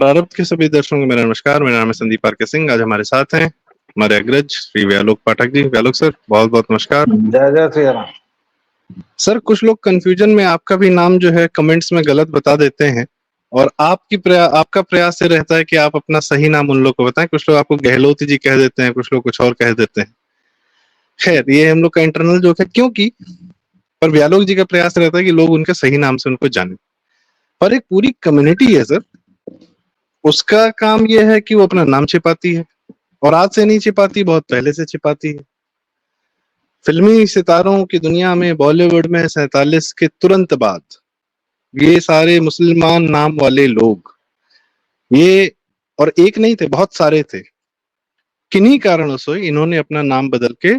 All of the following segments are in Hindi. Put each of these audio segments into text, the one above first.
प्रारब्ध के सभी दर्शकों को मेरा नमस्कार। मेरा नाम है संदीप आर के सिंह। आज हमारे साथ हैं हमारे अग्रज श्री व्यालोक पाठक जी। व्यालोक सर, बहुत बहुत नमस्कार। जय जय श्री राम। सर, कुछ लोग कंफ्यूजन में आपका भी नाम जो है कमेंट्स में गलत बता देते हैं और आपका प्रयास ये रहता है कि आप अपना सही नाम उन लोग को बताएं। कुछ लोग आपको गहलोत जी कह देते हैं, कुछ लोग कुछ और कह देते हैं। खैर, ये हम लोग का इंटरनल जोक है, क्योंकि पर व्यालोक जी का प्रयास रहता है कि लोग उनके सही नाम से उनको जाने। पर एक पूरी कम्युनिटी है सर, उसका काम यह है कि वो अपना नाम छिपाती है, और आज से नहीं छिपाती, बहुत पहले से छिपाती है। फिल्मी सितारों की दुनिया में, बॉलीवुड में 47 के तुरंत बाद ये सारे मुसलमान नाम वाले लोग, ये और एक नहीं थे, बहुत सारे थे। किन्हीं कारणों से इन्होंने अपना नाम बदल के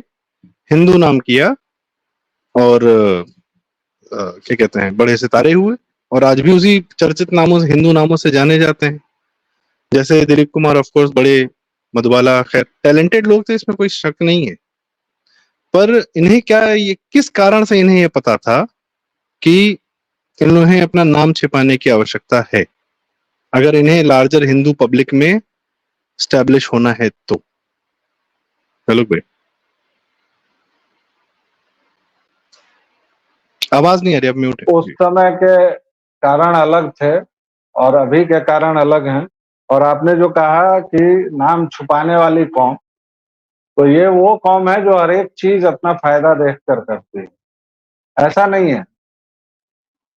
हिंदू नाम किया और क्या कहते हैं, बड़े सितारे हुए, और आज भी उसी चर्चित नामों से, हिंदू नामों से जाने जाते हैं। जैसे दिलीप कुमार, ऑफ कोर्स, बड़े मधुबाला, खैर टैलेंटेड लोग थे, इसमें कोई शक नहीं है। पर इन्हें क्या, ये किस कारण से इन्हें ये पता था कि इन्हें अपना नाम छिपाने की आवश्यकता है, अगर इन्हें लार्जर हिंदू पब्लिक में स्टैब्लिश होना है तो? हेलो भाई, आवाज नहीं आ रही, अब म्यूट है। उस समय के कारण अलग थे और अभी के कारण अलग हैं। और आपने जो कहा कि नाम छुपाने वाली कौम, तो ये वो कौम है जो हर एक चीज अपना फायदा देखकर करती है। ऐसा नहीं है,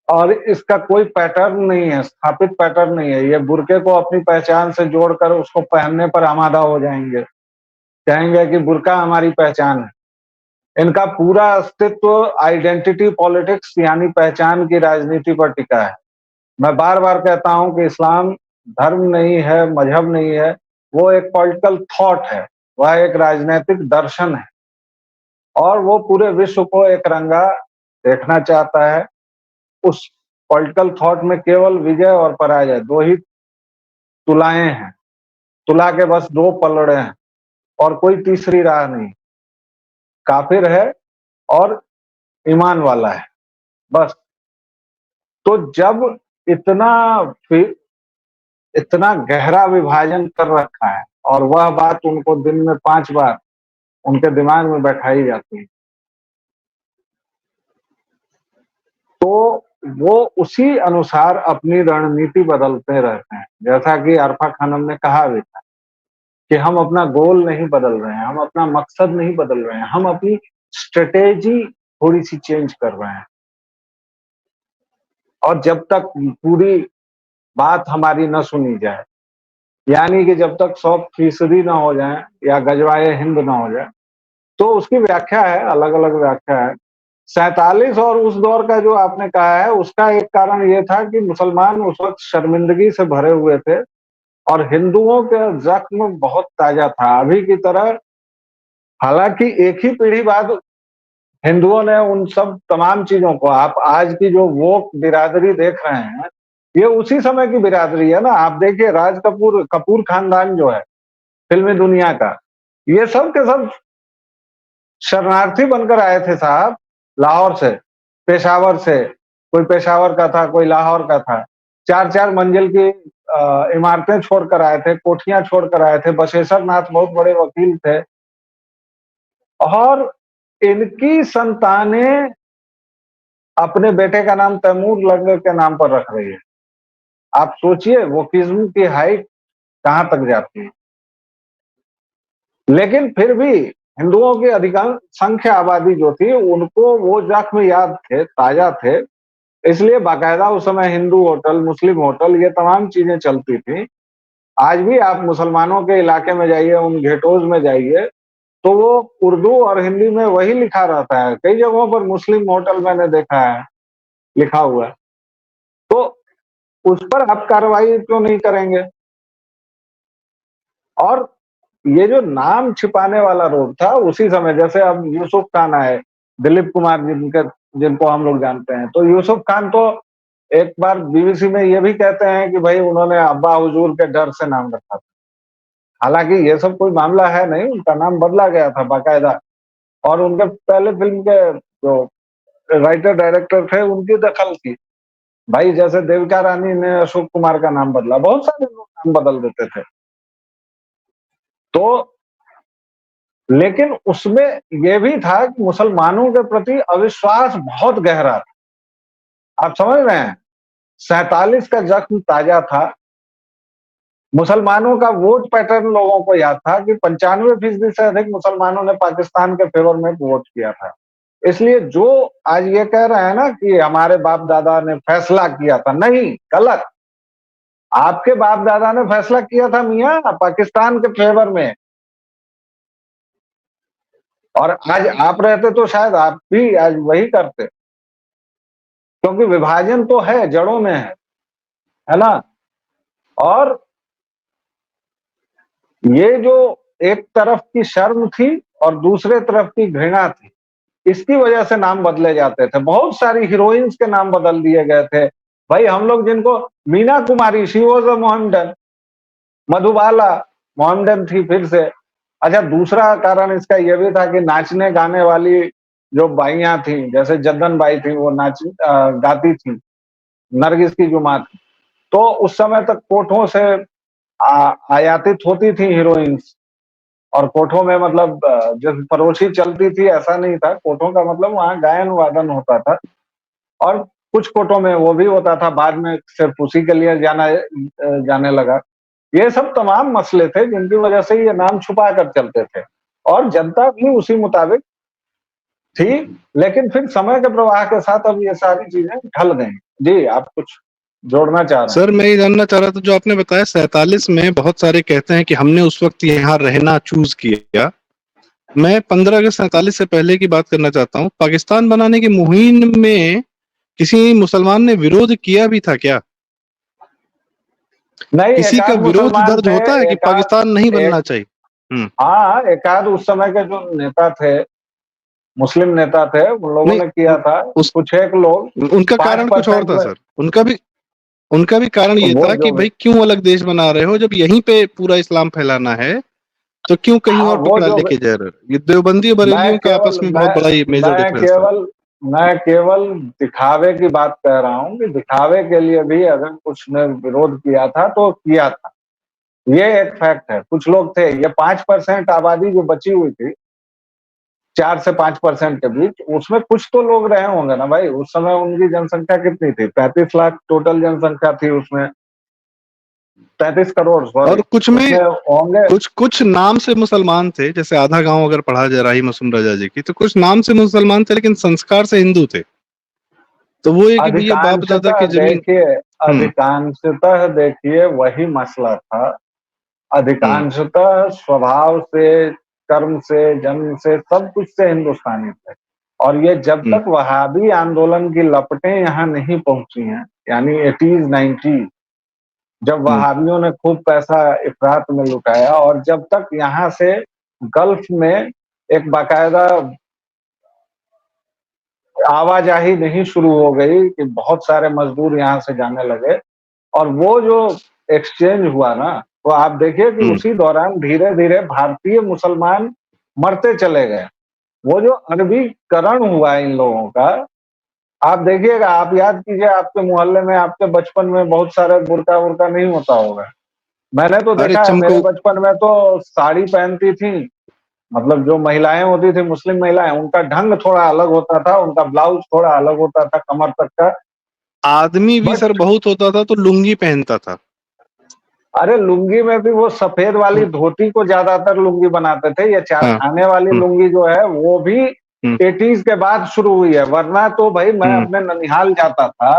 और इसका कोई पैटर्न नहीं है, स्थापित पैटर्न नहीं है। ये बुर्के को अपनी पहचान से जोड़कर उसको पहनने पर आमादा हो जाएंगे, कहेंगे कि बुर्का हमारी पहचान है। इनका पूरा अस्तित्व आइडेंटिटी पॉलिटिक्स यानी पहचान की राजनीति पर टिका है। मैं बार बार कहता हूं कि इस्लाम धर्म नहीं है, मजहब नहीं है, वो एक पॉलिटिकल थॉट है, वह एक राजनीतिक दर्शन है, और वो पूरे विश्व को एक रंगा देखना चाहता है। उस पॉलिटिकल थॉट में केवल विजय और पराजय, दो ही तुलाएं हैं, तुला के बस दो पलड़े हैं, और कोई तीसरी राह नहीं। काफिर है और ईमान वाला है, बस। तो जब इतना इतना गहरा विभाजन कर रखा है, और वह बात उनको दिन में 5 बार उनके दिमाग में बैठाई जाती है, तो वो उसी अनुसार अपनी रणनीति बदलते रहते हैं। जैसा कि अरफा खानम ने कहा भी था कि हम अपना गोल नहीं बदल रहे हैं, हम अपना मकसद नहीं बदल रहे हैं, हम अपनी स्ट्रेटेजी थोड़ी सी चेंज कर रहे हैं। और जब तक पूरी बात हमारी न सुनी जाए, यानी कि जब तक 100% ना हो जाए या गजवाए हिंद ना हो जाए, तो उसकी व्याख्या है, अलग अलग व्याख्या है। 47 और उस दौर का जो आपने कहा है, उसका एक कारण ये था कि मुसलमान उस वक्त शर्मिंदगी से भरे हुए थे और हिंदुओं का जख्म बहुत ताजा था, अभी की तरह। हालांकि एक ही पीढ़ी बाद हिंदुओं ने उन सब तमाम चीजों को, आप आज की जो वो बिरादरी देख रहे हैं, ये उसी समय की बिरादरी है ना। आप देखिए, राज कपूर, कपूर खानदान जो है फिल्मी दुनिया का, ये सब के सब शरणार्थी बनकर आए थे साहब, लाहौर से, पेशावर से। कोई पेशावर का था, कोई लाहौर का था। 4-4 मंजिल की इमारतें छोड़कर आए थे, कोठियां छोड़कर आए थे। बशेश्वर नाथ बहुत बड़े वकील थे, और इनकी संतानें अपने बेटे का नाम तैमूर लंगर के नाम पर रख रही है। आप सोचिए वोकिज्म की हाइट कहां तक जाती है। लेकिन फिर भी हिंदुओं की अधिकांश संख्य आबादी जो थी, उनको वो जख्म याद थे, ताजा थे। इसलिए बाकायदा उस समय हिंदू होटल, मुस्लिम होटल, ये तमाम चीजें चलती थी। आज भी आप मुसलमानों के इलाके में जाइए, उन घेटोज में जाइए, तो वो उर्दू और हिंदी में वही लिखा रहता है। कई जगहों पर मुस्लिम होटल मैंने देखा है लिखा हुआ है। तो उस पर आप कार्रवाई क्यों नहीं करेंगे? और ये जो नाम छिपाने वाला रोग था, उसी समय, जैसे अब यूसुफ खान आए, दिलीप कुमार जिनको हम लोग जानते हैं, तो यूसुफ खान तो एक बार बीबीसी में ये भी कहते हैं कि भाई उन्होंने अब्बा हुजूर के डर से नाम रखा था। हालांकि ये सब कोई मामला है नहीं, उनका नाम बदला गया था बाकायदा, और उनके पहले फिल्म के जो राइटर डायरेक्टर थे, उनकी दखल थी। भाई जैसे देविका रानी ने अशोक कुमार का नाम बदला, बहुत सारे लोग नाम बदल देते थे। तो लेकिन उसमें ये भी था कि मुसलमानों के प्रति अविश्वास बहुत गहरा था। आप समझ रहे हैं? 47 का जख्म ताजा था। मुसलमानों का वोट पैटर्न लोगों को याद था कि 95% से अधिक मुसलमानों ने पाकिस्तान के फेवर में वोट किया था। इसलिए जो आज ये कह रहे हैं ना कि हमारे बाप दादा ने फैसला किया था, नहीं, गलत। आपके बाप दादा ने फैसला किया था मियां पाकिस्तान के फेवर में, और आज आप रहते तो शायद आप भी आज वही करते, क्योंकि विभाजन तो है, जड़ों में है ना। और ये जो एक तरफ की शर्म थी और दूसरे तरफ की घृणा थी, इसकी वजह से नाम बदले जाते थे। बहुत सारी हीरोइंस के नाम बदल दिए गए थे। भाई हम लोग जिनको Meena Kumari, she was a Mohammedan, Madhubala Mohammedan थी फिर से। अच्छा, दूसरा कारण इसका यह भी था कि नाचने गाने वाली जो बाइयां थी, जैसे जद्दन बाई थी, वो गाती थी, नरगिस की जो माँ थी। तो उस समय तक कोठों से आयातित होती थी हीरोइंस, और कोठों में मतलब जब फरोशी चलती थी ऐसा नहीं था। कोठों का मतलब वहाँ गायन वादन होता था, और कुछ कोठों में वो भी होता था, बाद में सिर्फ उसी के लिए जाने लगा। ये सब तमाम मसले थे जिनकी वजह से ये नाम छुपा कर चलते थे, और जनता भी उसी मुताबिक थी। लेकिन फिर समय के प्रवाह के साथ अब ये सारी चीजें ढल गई। जी, आप कुछ जोड़ना चाह रहे हैं? सर मैं ये जानना चाह रहा था, जो आपने बताया 47 में बहुत सारे कहते हैं कि हमने उस वक्त यहाँ रहना चूज किया। मैं 15 अगस्त 47 से पहले की बात करना चाहता हूँ। पाकिस्तान बनाने की मुहिम में किसी मुसलमान ने विरोध किया भी था क्या? नहीं, किसी का एकाध विरोध मुसलमान दर्ज थे, होता है कि एकाध पाकिस्तान नहीं बनना एक चाहिए? हाँ, एकाध उस समय के जो नेता थे, मुस्लिम नेता थे, उन लोगों नहीं, ने किया था। उस कुछ एक लोग उनका पांच कारण कुछ और परसेंट था में, सर। उनका भी कारण ये वो था जो कि भाई क्यों अलग देश बना रहे हो, जब यहीं पे पूरा इस्लाम फैलाना है तो क्यों कहीं हाँ, और वो पकड़ा जो लेके जा रहे हो? ये देवबंदी और मैं बरेलियों का आपस केवल में बहुत मैं बड़ा ये मेजर मैं डिफरेंस था। केवल मैं केवल दिखावे की बात कह रहा हूँ कि दिखावे के लिए भी अगर कुछ ने विरोध किया था तो किया था। ये एक फैक्ट है। कुछ लोग थे, ये 5% आबादी जो बची हुई थी, 4 से 5% के बीच, उसमें कुछ तो लोग रहे होंगे ना भाई। उस समय उनकी जनसंख्या कितनी थी? 35 लाख टोटल जनसंख्या थी उसमें, 33 करोड़, सॉरी। और कुछ में उसमें होंगे, कुछ कुछ नाम से मुसलमान थे, जैसे आधा गांव अगर पढ़ा जाए राही मासूम रजा जी की, तो कुछ नाम से मुसलमान थे लेकिन संस्कार से हिंदू थे। तो वो है कि भैया बाप दादा अधिकांशतः की जमीन। देखिए, हम्म। अधिकांशतः देखिए वही मसला था। हम्म। अधिकांशतः स्वभाव से, कर्म से, जन्म से, सब कुछ से हिंदुस्तानी थे। और ये जब हम्म। तक वहाबी आंदोलन की लपटें यहाँ नहीं पहुंची हैं, यानी 80s 90, जब हम्म। वहाबियों ने खूब पैसा इफरात में लुटाया, और जब तक यहाँ से गल्फ में एक बाकायदा आवाजाही नहीं शुरू हो गई कि बहुत सारे मजदूर यहाँ से जाने लगे, और वो जो एक्सचेंज हुआ ना, तो आप देखिए कि हम्म। उसी दौरान धीरे धीरे भारतीय मुसलमान मरते चले गए। वो जो अरबीकरण हुआ इन लोगों का, आप देखिएगा, आप याद कीजिए, आपके मोहल्ले में, आपके बचपन में बहुत सारे बुर्का वुर्का नहीं होता होगा। मैंने तो अरे देखा है, मेरे चमको। बचपन में तो साड़ी पहनती थी। मतलब जो महिलाएं होती थी, मुस्लिम महिलाएं, उनका ढंग थोड़ा अलग होता था, उनका ब्लाउज थोड़ा अलग होता था, कमर तक का। आदमी भी सर बट बहुत होता था तो लुंगी पहनता था। अरे, लुंगी में भी वो सफेद वाली धोती को ज्यादातर लुंगी बनाते थे। ये चार हाँ। खाने वाली हम्म। लुंगी जो है वो भी हम्म। 80s के बाद शुरू हुई है। वरना तो भाई मैं हम्म। अपने ननिहाल जाता था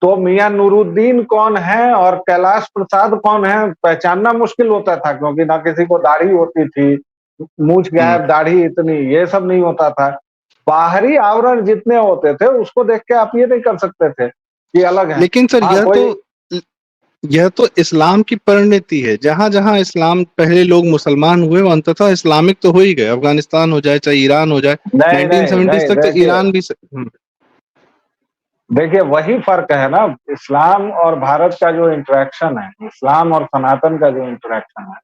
तो मियां नूरुद्दीन कौन है और कैलाश प्रसाद कौन है पहचानना मुश्किल होता था, क्योंकि ना किसी को दाढ़ी होती थी, मूछ हम्म। गायब, दाढ़ी इतनी, ये सब नहीं होता था। बाहरी आवरण जितने होते थे उसको देख के आप ये नहीं कर सकते थे कि अलग है। लेकिन सर हाँ, कोई यह तो इस्लाम की परिणति है। जहां जहां इस्लाम, पहले लोग मुसलमान हुए वो अंततः इस्लामिक तो हो ही गए। अफगानिस्तान हो जाए चाहे ईरान हो जाए, नहीं, नहीं, 1970 नहीं, तक तो देखिए, ईरान भी देखिए वही फर्क है ना, इस्लाम और भारत का जो इंटरेक्शन है, इस्लाम और सनातन का जो इंटरेक्शन है।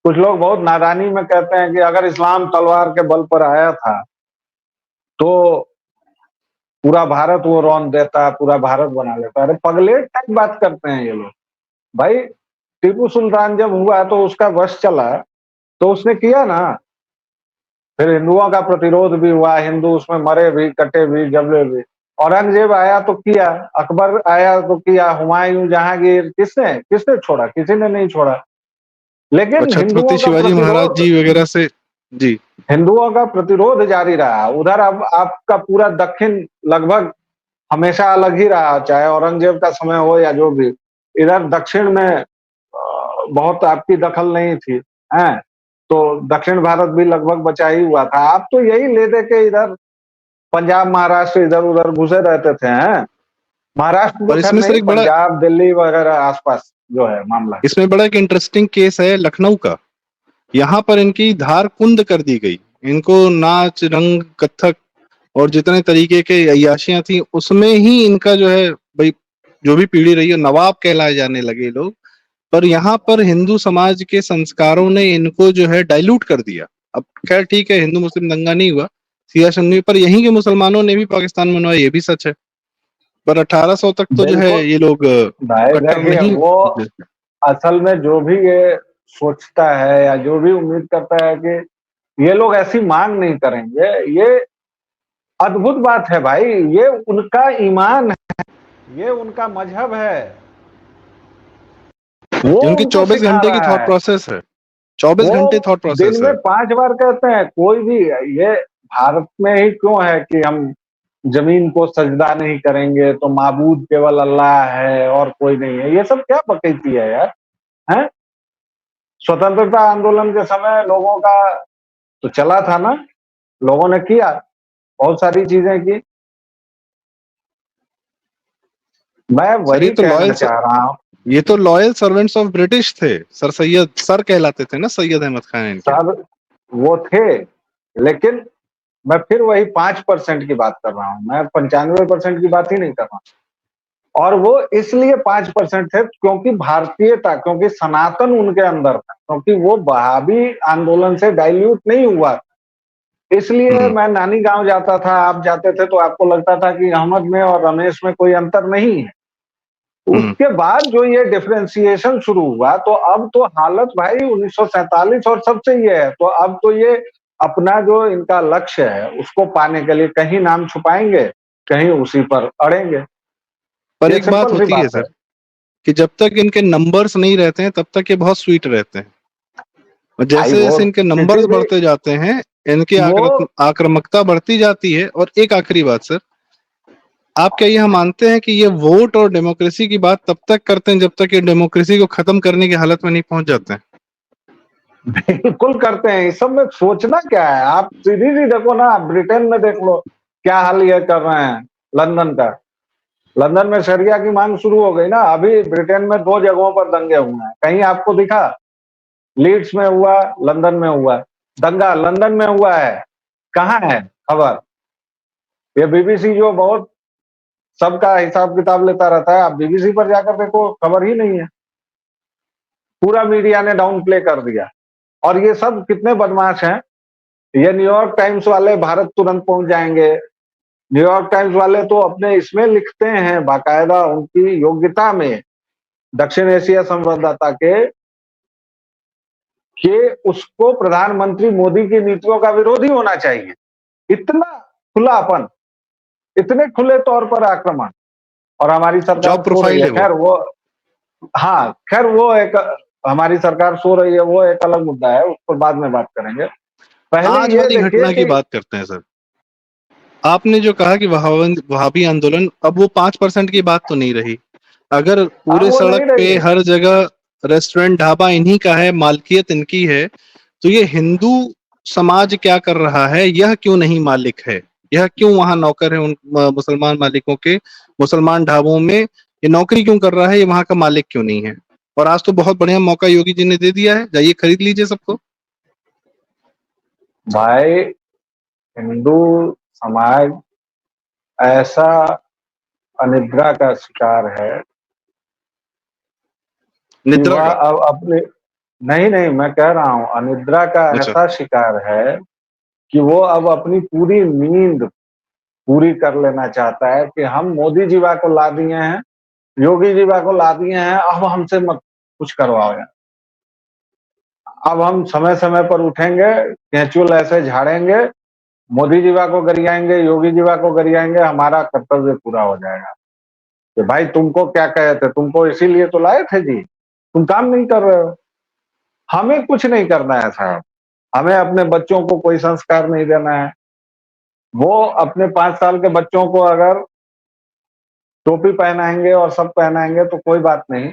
कुछ लोग बहुत नादानी में कहते हैं कि अगर इस्लाम तलवार के बल पर आया था तो पूरा भारत वो रौंद देता, पूरा भारत बना लेता। अरे पगलेट टाइप बात करते हैं ये लोग। भाई टीपू सुल्तान जब हुआ तो उसका वश चला, तो उसने किया ना। फिर हिंदुओं का प्रतिरोध भी हुआ, हिंदू उसमें मरे भी, कटे भी, जबले भी। औरंगजेब आया तो किया, अकबर आया तो किया, हुमायूं, जहांगीर, किसने किसने छोड़ा? किसी ने नहीं छोड़ा। और लेकिन छत्रपति हिंदुओं का शिवाजी महाराज प्रतिरोध, जी वगैरह से। जी। हिंदुओं का प्रतिरोध जारी रहा। उधर अब आपका पूरा दक्षिण लगभग हमेशा अलग ही रहा, चाहे औरंगजेब का समय हो या जो भी। इधर दक्षिण में बहुत आपकी दखल नहीं थी, हैं? तो दक्षिण भारत भी लगभग बचा ही हुआ था। आप तो यही ले दे के इधर पंजाब महाराष्ट्र इधर उधर घुसे रहते थे, हैं? महाराष्ट्र तो और खैर इसमें सर नहीं, एक बड़ा, पंजाब दिल्ली वगैरह आसपास जो है मामला। इसमें बड़ा एक इंटरेस्टिंग केस है लखनऊ का। यहाँ पर इनकी धार कुंद कर दी गई। इनको नाच रंग कथक और जितने तरीके के अय्याशियां थी उसमें ही इनका जो है भाई, जो भी पीढ़ी रही है नवाब कहलाए जाने लगे लोग। पर यहाँ पर हिंदू समाज के संस्कारों ने इनको जो है डाइल्यूट कर दिया। अब खैर ठीक है, हिंदू मुस्लिम दंगा नहीं हुआ, सियासत नहीं, पर यहीं के मुसलमानों ने भी पाकिस्तान बनवाया, ये भी सच है। पर 1800 तक तो जो है बिल्कुल ये लोग भाई, कट्टर देखिए नहीं। वो असल में जो भी ये सोचता है या जो भी उम्मीद करता है कि ये लोग ऐसी मांग नहीं करेंगे, ये अद्भुत बात है भाई। ये उनका ईमान है, ये उनका मजहब है, वो ये उनकी उनको 24 सिखा घंटे की रहा थॉट है। प्रोसेस है। 24 वो घंटे थॉट प्रोसेस दिन है। में 5 बार कहते हैं, कोई भी। ये भारत में ही क्यों है कि हम जमीन को सजदा नहीं करेंगे, तो माबूद केवल अल्लाह है और कोई नहीं है? ये सब क्या बकैती है यार, हैं? स्वतंत्रता आंदोलन के समय लोगों का तो चला था ना, लोगों ने किया, बहुत सारी चीजें की। मैं सर ये वही तो कहना लॉयल, चाह रहा हूँ। ये तो लॉयल सर्वेंट्स ऑफ ब्रिटिश थे। सर सैयद सर कहलाते थे ना, सैयद अहमद खान इनके। सब वो थे, लेकिन मैं फिर वही 5% की बात कर रहा हूँ, मैं 95% की बात ही नहीं कर रहा हूँ। और वो इसलिए 5% थे क्योंकि भारतीयता, क्योंकि सनातन उनके अंदर था, क्योंकि वो वहाबी आंदोलन से डाइल्यूट नहीं हुआ। इसलिए हम्म। मैं नानी गांव जाता था, आप जाते थे, तो आपको लगता था कि अहमद में और रमेश में कोई अंतर नहीं है। हम्म। उसके बाद जो ये डिफरेंशिएशन शुरू हुआ, तो अब तो हालत भाई 1947 और सबसे ये है। तो अब तो ये अपना जो इनका लक्ष्य है उसको पाने के लिए कहीं नाम छुपाएंगे, कहीं उसी पर अड़ेंगे। पर ये एक बात सिंपल सी होती है बात है। सर कि जब तक इनके नंबर्स नहीं रहते हैं तब तक ये बहुत स्वीट रहते हैं, और भाई जैसे वो जैसे इनके किसी नंबर्स भी बढ़ते जाते हैं इनकी वो आक्रामकता बढ़ती जाती है। और एक आखिरी बात सर, आप क्या यह मानते हैं कि ये वोट और डेमोक्रेसी की बात तब तक करते हैं जब तक ये डेमोक्रेसी को खत्म करने की हालत में नहीं पहुंच जाते हैं? बिल्कुल करते हैं। इस सब में सोचना क्या है? आप सीधी सी देखो ना, ब्रिटेन में देख लो क्या हाल ये कर रहे हैं, लंदन का। लंदन में शरिया की मांग शुरू हो गई ना। अभी ब्रिटेन में 2 जगहों पर दंगे हुए हैं, कहीं आपको दिखा? लीड्स में हुआ, लंदन में हुआ। दंगा लंदन में हुआ है, कहाँ है खबर? ये बीबीसी जो बहुत सबका हिसाब किताब लेता रहता है, आप बीबीसी पर जाकर देखो, खबर ही नहीं है। पूरा मीडिया ने डाउन प्ले कर दिया। और ये सब कितने बदमाश हैं। ये न्यूयॉर्क टाइम्स वाले भारत तुरंत पहुंच जाएंगे। न्यूयॉर्क टाइम्स वाले तो अपने इसमें लिखते हैं बाकायदा, उनकी योग्यता में, दक्षिण एशिया संवाददाता के, कि उसको प्रधानमंत्री मोदी की नीतियों का विरोधी होना चाहिए। इतना खुलापन, इतने खुले तौर पर आक्रमण। और हमारी सरकार जॉब सो रही प्रोफाइल है, है वो। खैर वो, हाँ खैर वो एक, हमारी सरकार सो रही है वो एक अलग मुद्दा है, उस पर बाद में बात करेंगे। पहले आज ये वाली देखिए घटना की कि बात करते हैं सर। आपने जो कहा कि वहाबी आंदोलन, अब वो 5% की बात तो नहीं रही। अगर हाँ पूरे वो सड़क नहीं पे रही। हर जगह रेस्टोरेंट ढाबा इन्हीं का है, मालकियत इनकी है, तो ये हिंदू समाज क्या कर रहा है, यह क्यों नहीं मालिक है? यह क्यों वहां नौकर है उन मुसलमान मालिकों के? मुसलमान ढाबों में ये नौकरी क्यों कर रहा है? ये वहां का मालिक क्यों नहीं है? और आज तो बहुत बढ़िया मौका योगी जी ने दे दिया है, जाइए खरीद लीजिए सबको। भाई हिंदू समाज ऐसा अनिद्रा का शिकार है कि निद्रा वह का। अब अपने, नहीं नहीं, मैं कह रहा हूं अनिद्रा का अच्छा। ऐसा शिकार है कि वो अब अपनी पूरी नींद पूरी कर लेना चाहता है कि हम मोदी जीवा को ला दिए हैं, योगी जी को ला दिए हैं, अब हमसे मत कुछ करवाओ यार। अब हम समय समय पर उठेंगे, केंचुल ऐसे झाड़ेंगे, मोदी जी को गरियाएंगे, योगी जी को गरियाएंगे, हमारा कर्तव्य पूरा हो जाएगा कि भाई तुमको क्या कहे थे, तुमको इसीलिए तो लाए थे जी, तुम काम नहीं कर रहे हो। हमें कुछ नहीं करना है साहब, हमें अपने बच्चों को कोई संस्कार नहीं देना है। वो अपने 5 साल के बच्चों को अगर टोपी पहनाएंगे और सब पहनाएंगे तो कोई बात नहीं,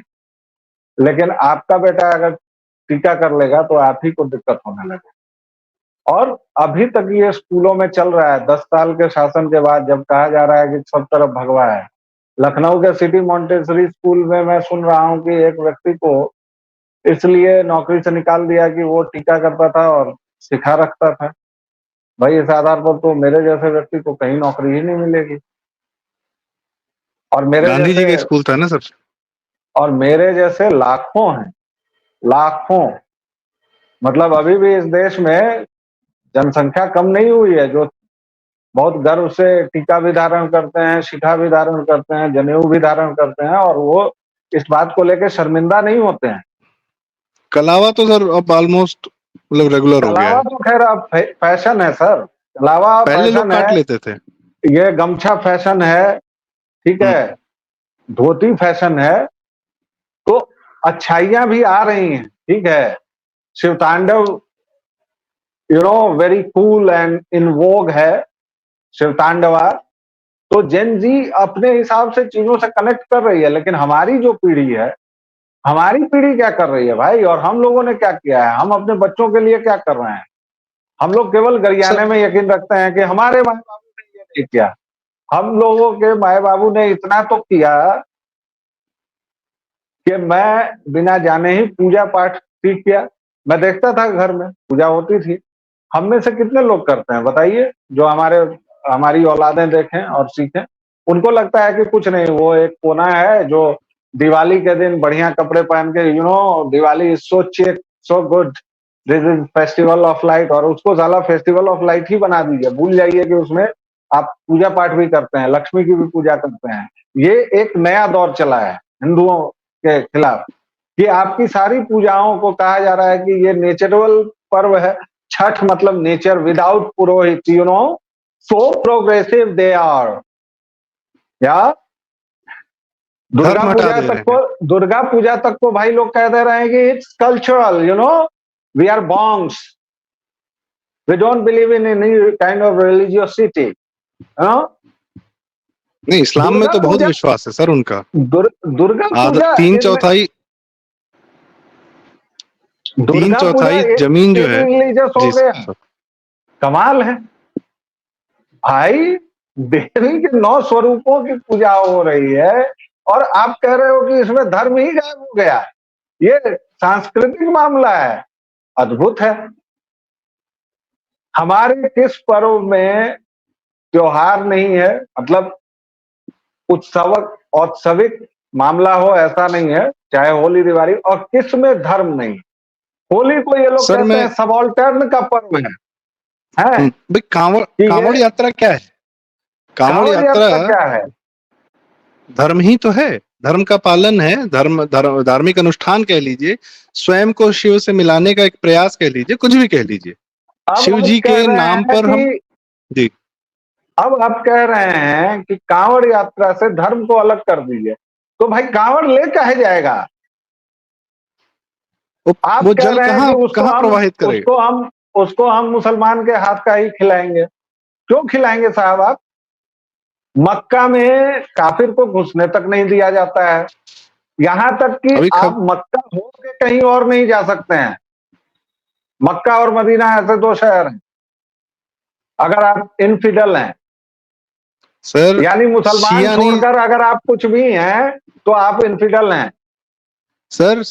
लेकिन आपका बेटा अगर टीका कर लेगा तो आप ही को दिक्कत होने लगेगी। और अभी तक ये स्कूलों में चल रहा है, 10 साल के शासन के बाद जब कहा जा रहा है कि सब तरफ भगवा है। लखनऊ के सिटी मॉन्टेसरी स्कूल में मैं सुन रहा हूँ कि एक व्यक्ति को इसलिए नौकरी से निकाल दिया कि वो टीका करता था और सिखा रखता था। भाई इस आधार पर तो मेरे जैसे व्यक्ति को कहीं नौकरी ही नहीं मिलेगी। और मेरे गांधी जी जैसे का स्कूल था ना सर। और मेरे जैसे लाखों हैं, लाखों। मतलब अभी भी इस देश में जनसंख्या कम नहीं हुई है जो बहुत गर्व से टीका भी धारण करते हैं, शिखा भी धारण करते हैं, जनेऊ भी धारण करते हैं, और वो इस बात को लेकर शर्मिंदा नहीं होते हैं। कलावा तो सर अब ऑलमोस्ट मतलब रेगुलर हो गया कलावा है। तो खैर अब फैशन है सर, कलावा पहले लोग फैशन काट है, लेते थे। ये गमछा फैशन है, ठीक है, धोती फैशन है। तो अच्छाइयां भी आ रही हैं, ठीक है। शिव तांडव वेरी कूल एंड इन वोग है, शिव तांडवा। तो जेन जी अपने हिसाब से चीजों से कनेक्ट कर रही है, लेकिन हमारी जो पीढ़ी है, हमारी पीढ़ी क्या कर रही है भाई, और हम लोगों ने क्या किया है, हम अपने बच्चों के लिए क्या कर रहे हैं। हम लोग केवल सर गरियाने में यकीन रखते हैं कि हमारे माए बाबू ने ये नहीं किया। हम लोगों के माए बाबू ने इतना तो किया कि मैं बिना जाने ही पूजा पाठ सीख गया। मैं देखता था घर में पूजा होती थी। हम में से कितने लोग करते हैं बताइए, जो हमारी औलादें देखें और सीखें। उनको लगता है कि कुछ नहीं, वो एक कोना है जो दिवाली के दिन बढ़िया कपड़े पहन के Diwali is so cheap, so good, this is festival of light, और उसको साला फेस्टिवल ऑफ लाइट ही बना दीजिए। भूल जाइए कि उसमें आप पूजा पाठ भी करते हैं, लक्ष्मी की भी पूजा करते हैं। ये एक नया दौर चला है हिंदुओं के खिलाफ, कि आपकी सारी पूजाओं को कहा जा रहा है कि ये नेचुरल पर्व है। छठ मतलब नेचर विदाउट पुरोहित, सो प्रोग्रेसिव दे आर। या धर्म हटा दे रहे हैं। दुर्गा पूजा तक को भाई लोग कह दे रहे हैं कि it's cultural, we are bongs, we don't believe in any kind of religiosity. नहीं, इस्लाम में दुर्गा तो बहुत पूजा विश्वास है सर उनका। दुर्गा आधा पूजा तीन इनमें चौथाई तीन दुर्गा पूजा चौथाई जमीन जो है। रिलीजियस हो जी गया। सर। कमाल है भाई, देवी के 9 स्वरूपों की पूजा हो रही है और आप कह रहे हो कि इसमें धर्म ही गायब हो गया। ये सांस्कृतिक मामला है, अद्भुत है। हमारे किस पर्व में त्योहार नहीं है, मतलब औत्सविक मामला हो ऐसा नहीं है, चाहे होली दिवाली, और किस में धर्म नहीं। होली को ये लोग सर कहते मैं हैं सबॉल्टर्न का पर्व है भाई कांवड़ कि कांवड़ ये यात्रा क्या है? कांवड़ कांवड़ यात्रा यात्रा क्या है। धर्म ही तो है। धर्म का पालन है, धार्मिक अनुष्ठान कह लीजिए, स्वयं को शिव से मिलाने का एक प्रयास कह लीजिए, कुछ भी कह लीजिए। अब शिव आप जी कह के रहे नाम हैं पर हम। कि जी। अब आप कह रहे हैं कि कांवड़ यात्रा से धर्म को अलग कर दीजिए, तो भाई कांवड़ ले काहे जाएगा। आप वो कह जल रहे हैं कि कहाँ कहाँ प्रवाहित करेगा? उसको हम मुसलमान के हाथ का ही खिलाएंगे। क्यों खिलाएंगे साहब आप। मक्का में काफिर को घुसने तक नहीं दिया जाता है, यहां तक कि अभी आप मक्का होकर के कहीं और नहीं जा सकते हैं। मक्का और मदीना ऐसे 2 शहर हैं, अगर आप इनफिडल हैं, सर यानी मुसलमान शिया नहीं। छोड़कर अगर आप कुछ भी हैं तो आप इनफिडल हैं। सर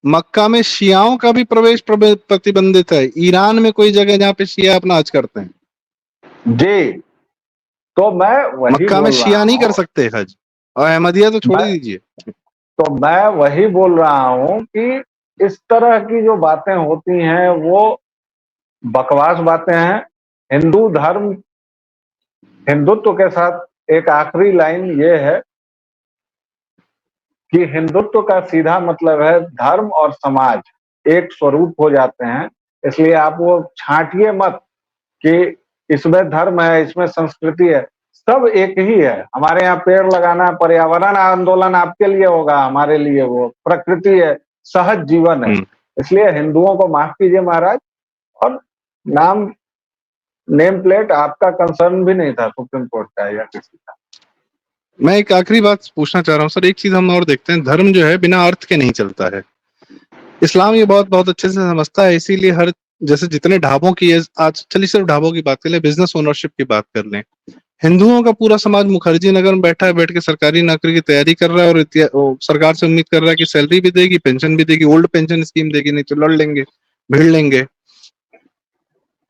मक्का में शियाओं का भी प्रवेश प्रतिबंधित है। ईरान में कोई जगह जहाँ पे शिया अपना हज करते हैं। जी, तो मैं वही मक्का में बोल रहा शिया नहीं कर हूं सकते हज, और अहमदिया तो छोड़ मैं ही दीजिए। तो मैं वही बोल रहा हूं कि इस तरह की जो बातें होती हैं वो बकवास बातें हैं। हिंदुत्व के साथ एक आखिरी लाइन ये है कि हिंदुत्व का सीधा मतलब है धर्म और समाज एक स्वरूप हो जाते हैं। इसलिए आप वो छांटिए मत कि इसमें धर्म है, इसमें संस्कृति है, सब एक ही है। हमारे यहाँ पेड़ लगाना, पर्यावरण आंदोलन आपके लिए होगा, हमारे लिए वो प्रकृति है, सहज जीवन है। इसलिए हिंदुओं को माफ कीजिए महाराज, और नाम नेम प्लेट आपका कंसर्न भी नहीं था सुप्रीम कोर्ट का या किसी का। मैं एक आखिरी बात पूछना चाह रहा हूँ सर, एक चीज हम और देखते हैं, धर्म जो है बिना अर्थ के नहीं चलता है। इस्लाम ये बहुत बहुत अच्छे से समझता है, इसीलिए हर जैसे जितने ढाबों की आज, चलिए सिर्फ ढाबों की बात कर ले, बिजनेस ओनरशिप की बात कर लें, हिंदुओं का पूरा समाज मुखर्जी नगर में बैठा है, बैठ के सरकारी नौकरी की तैयारी कर रहा है और सरकार से उम्मीद कर रहा है कि सैलरी भी देगी, पेंशन भी देगी, ओल्ड पेंशन स्कीम देगी, नहीं तो लड़ लेंगे, भिड़ लेंगे।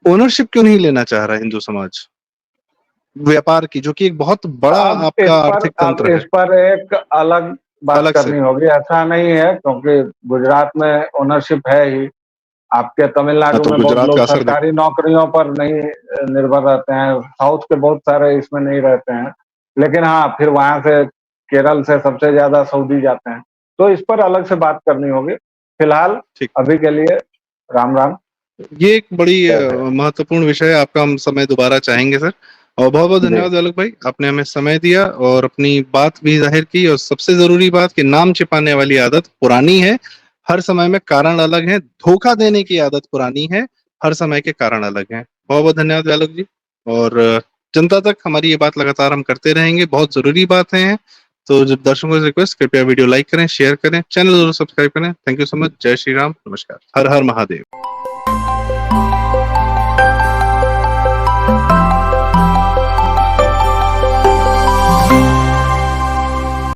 ओनरशिप क्यों नहीं लेना चाह रहा हिंदू समाज व्यापार की, जो कि एक बहुत बड़ा आपका आर्थिक तंत्र है? इस पर एक अलग बात करनी होगी। ऐसा नहीं है, क्योंकि गुजरात में ओनरशिप है ही। आपके तमिलनाडु में बहुत लोग सरकारी नौकरियों पर नहीं निर्भर रहते हैं, साउथ के बहुत सारे इसमें नहीं रहते हैं, लेकिन हाँ फिर वहां से केरल से सबसे ज्यादा सऊदी जाते हैं, तो इस पर अलग से बात करनी होगी। फिलहाल अभी के लिए राम राम। ये एक बड़ी महत्वपूर्ण विषय है आपका, हम समय दोबारा चाहेंगे सर। और बहुत बहुत धन्यवाद आलोक भाई, आपने हमें समय दिया और अपनी बात भी जाहिर की, और सबसे जरूरी बात कि नाम छिपाने वाली आदत पुरानी है, हर समय में कारण अलग है, धोखा देने की आदत पुरानी है, हर समय के कारण अलग हैं। बहुत बहुत धन्यवाद आलोक जी, और जनता तक हमारी ये बात लगातार हम करते रहेंगे, बहुत जरूरी बातें हैं। तो जब दर्शकों से रिक्वेस्ट, कृपया वीडियो लाइक करें, शेयर करें, चैनल जरूर सब्सक्राइब करें। Thank you so much. जय श्री राम, नमस्कार, हर हर महादेव।